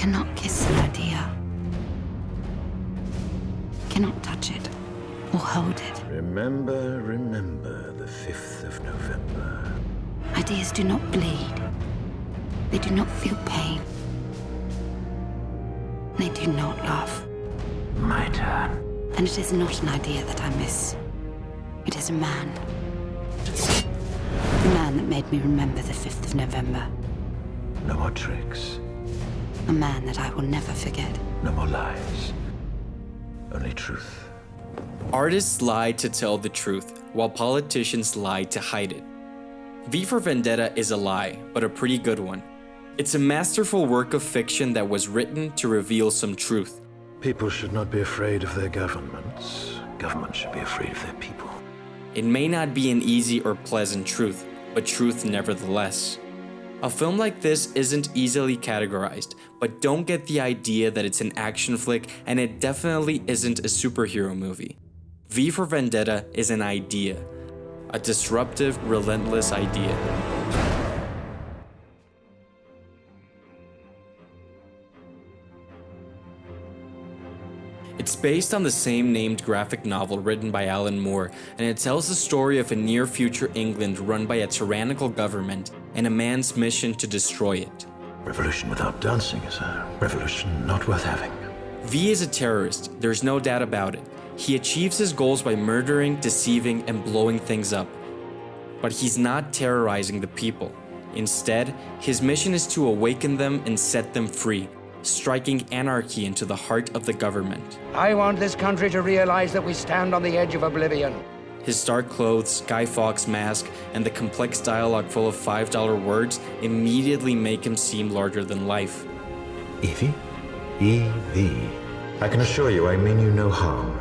cannot kiss an idea. Cannot touch it or hold it. Remember the 5th of November. Ideas do not bleed. They do not feel pain. They do not laugh. My turn. And it is not an idea that I miss. It is a man. The man that made me remember the 5th of November. No more tricks. A man that I will never forget. No more lies. Only truth. Artists lie to tell the truth, while politicians lie to hide it. V for Vendetta is a lie, but a pretty good one. It's a masterful work of fiction that was written to reveal some truth. People should not be afraid of their governments. Governments should be afraid of their people. It may not be an easy or pleasant truth, but truth nevertheless. A film like this isn't easily categorized, but don't get the idea that it's an action flick, and it definitely isn't a superhero movie. V for Vendetta is an idea. A disruptive, relentless idea. It's based on the same named graphic novel written by Alan Moore, and it tells the story of a near-future England run by a tyrannical government and a man's mission to destroy it. Revolution without dancing is a revolution not worth having. V is a terrorist, there's no doubt about it. He achieves his goals by murdering, deceiving, and blowing things up. But he's not terrorizing the people. Instead, his mission is to awaken them and set them free, striking anarchy into the heart of the government. I want this country to realize that we stand on the edge of oblivion. His stark clothes, Guy Fawkes mask, and the complex dialogue full of $5 words immediately make him seem larger than life. Evie? Evie. I can assure you I mean you no harm.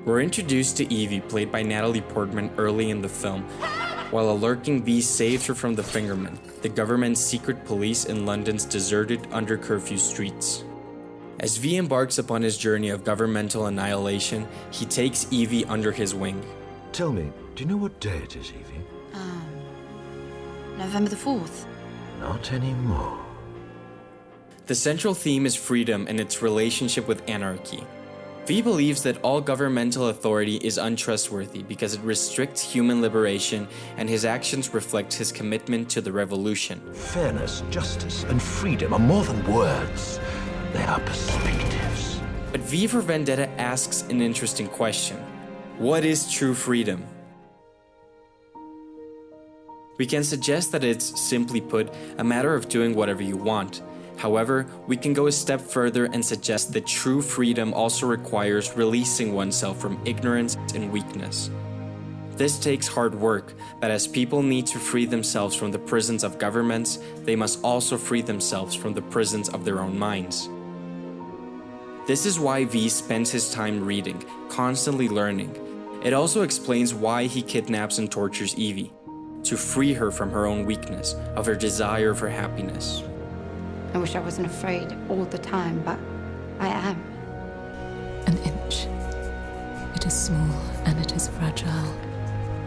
We're introduced to Evie, played by Natalie Portman, early in the film, while a lurking V saves her from the Fingermen, the government's secret police in London's deserted under-curfew streets. As V embarks upon his journey of governmental annihilation, he takes Evie under his wing. Tell me, do you know what day it is, Evie? November the 4th. Not anymore. The central theme is freedom and its relationship with anarchy. V believes that all governmental authority is untrustworthy because it restricts human liberation, and his actions reflect his commitment to the revolution. Fairness, justice, and freedom are more than words. They are perspectives. But V for Vendetta asks an interesting question. What is true freedom? We can suggest that it's, simply put, a matter of doing whatever you want. However, we can go a step further and suggest that true freedom also requires releasing oneself from ignorance and weakness. This takes hard work, but as people need to free themselves from the prisons of governments, they must also free themselves from the prisons of their own minds. This is why V spends his time reading, constantly learning. It also explains why he kidnaps and tortures Evie, to free her from her own weakness, of her desire for happiness. I wish I wasn't afraid all the time, but I am. An inch. It is small and it is fragile,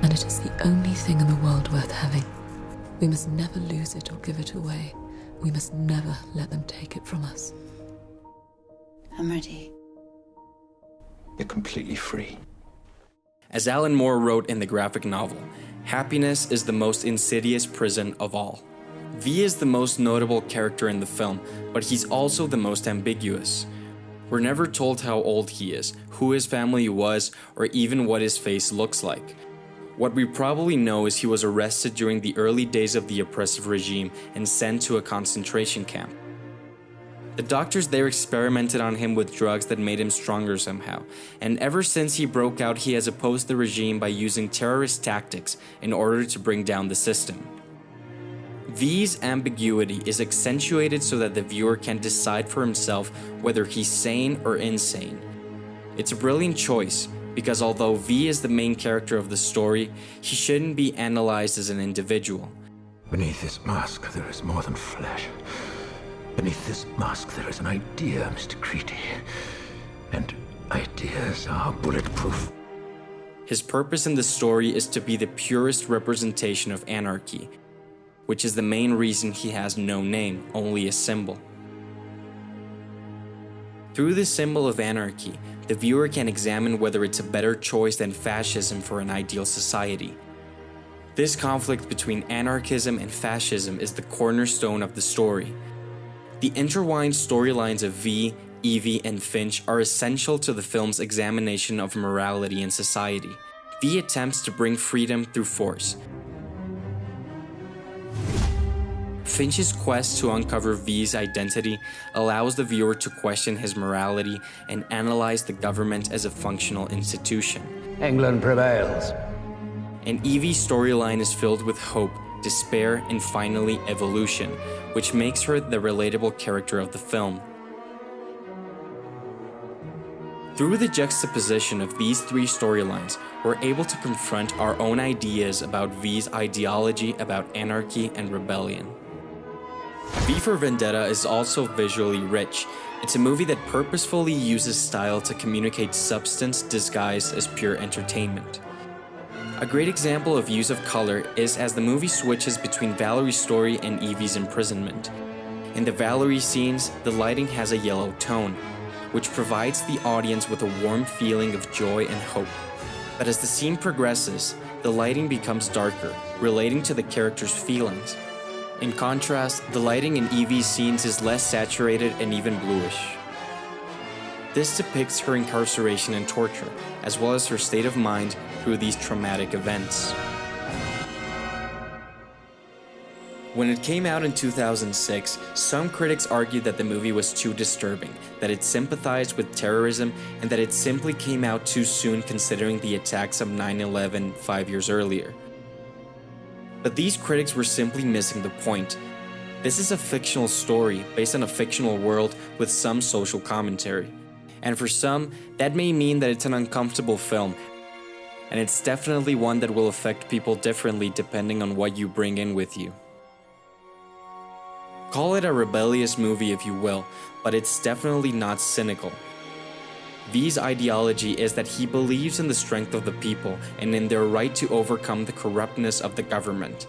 and it is the only thing in the world worth having. We must never lose it or give it away. We must never let them take it from us. I'm ready. You're completely free. As Alan Moore wrote in the graphic novel, happiness is the most insidious prison of all. V is the most notable character in the film, but he's also the most ambiguous. We're never told how old he is, who his family was, or even what his face looks like. What we probably know is he was arrested during the early days of the oppressive regime and sent to a concentration camp. The doctors there experimented on him with drugs that made him stronger somehow, and ever since he broke out, he has opposed the regime by using terrorist tactics in order to bring down the system. V's ambiguity is accentuated so that the viewer can decide for himself whether he's sane or insane. It's a brilliant choice, because although V is the main character of the story, he shouldn't be analyzed as an individual. Beneath this mask, there is more than flesh. Beneath this mask, there is an idea, Mr. Creedy. And ideas are bulletproof. His purpose in the story is to be the purest representation of anarchy, which is the main reason he has no name, only a symbol. Through this symbol of anarchy, the viewer can examine whether it's a better choice than fascism for an ideal society. This conflict between anarchism and fascism is the cornerstone of the story. The intertwined storylines of V, Evie, and Finch are essential to the film's examination of morality in society. V attempts to bring freedom through force. Finch's quest to uncover V's identity allows the viewer to question his morality and analyze the government as a functional institution. England prevails. And Evie's storyline is filled with hope, despair, and finally evolution, which makes her the relatable character of the film. Through the juxtaposition of these three storylines, we're able to confront our own ideas about V's ideology about anarchy and rebellion. V for Vendetta is also visually rich. It's a movie that purposefully uses style to communicate substance disguised as pure entertainment. A great example of use of color is as the movie switches between Valerie's story and Evie's imprisonment. In the Valerie scenes, the lighting has a yellow tone, which provides the audience with a warm feeling of joy and hope. But as the scene progresses, the lighting becomes darker, relating to the character's feelings. In contrast, the lighting in Evie's scenes is less saturated and even bluish. This depicts her incarceration and torture, as well as her state of mind through these traumatic events. When it came out in 2006, some critics argued that the movie was too disturbing, that it sympathized with terrorism, and that it simply came out too soon considering the attacks of 9/11 5 years earlier. But these critics were simply missing the point. This is a fictional story based on a fictional world with some social commentary. And for some, that may mean that it's an uncomfortable film, and it's definitely one that will affect people differently depending on what you bring in with you. Call it a rebellious movie if you will, but it's definitely not cynical. V's ideology is that he believes in the strength of the people and in their right to overcome the corruptness of the government.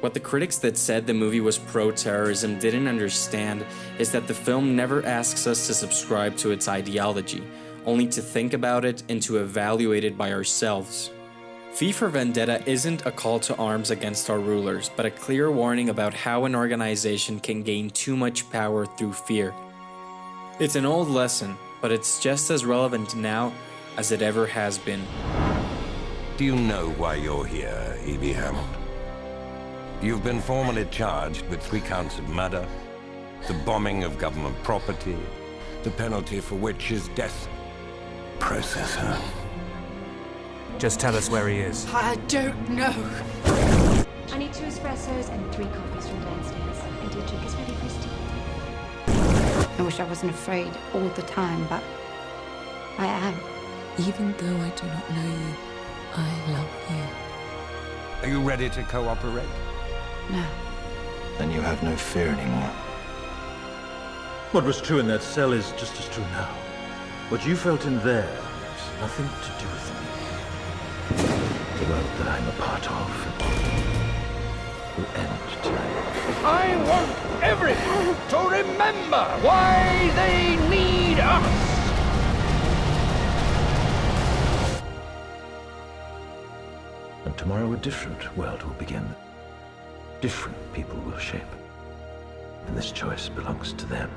What the critics that said the movie was pro-terrorism didn't understand is that the film never asks us to subscribe to its ideology, only to think about it and to evaluate it by ourselves. V for Vendetta isn't a call to arms against our rulers, but a clear warning about how an organization can gain too much power through fear. It's an old lesson, but it's just as relevant now as it ever has been. Do you know why you're here, Evie Hammond? You've been formally charged with 3 counts of murder, the bombing of government property, the penalty for which is death. Process her. Just tell us where he is. I don't know. I need 2 espressos and 3 coffees from downstairs. And your drink is ready for his tea. I wish I wasn't afraid all the time, but I am. Even though I do not know you, I love you. Are you ready to cooperate? No. Then you have no fear anymore. What was true in that cell is just as true now. What you felt in there has nothing to do with me. The world that I'm a part of will end tonight. I want everyone to remember why they need us. And tomorrow a different world will begin. Different people will shape. And this choice belongs to them.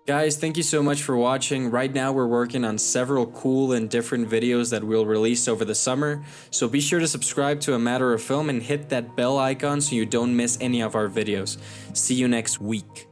Guys, thank you so much for watching. Right now we're working on several cool and different videos that we'll release over the summer, so be sure to subscribe to A Matter of Film and hit that bell icon so you don't miss any of our videos. See you next week.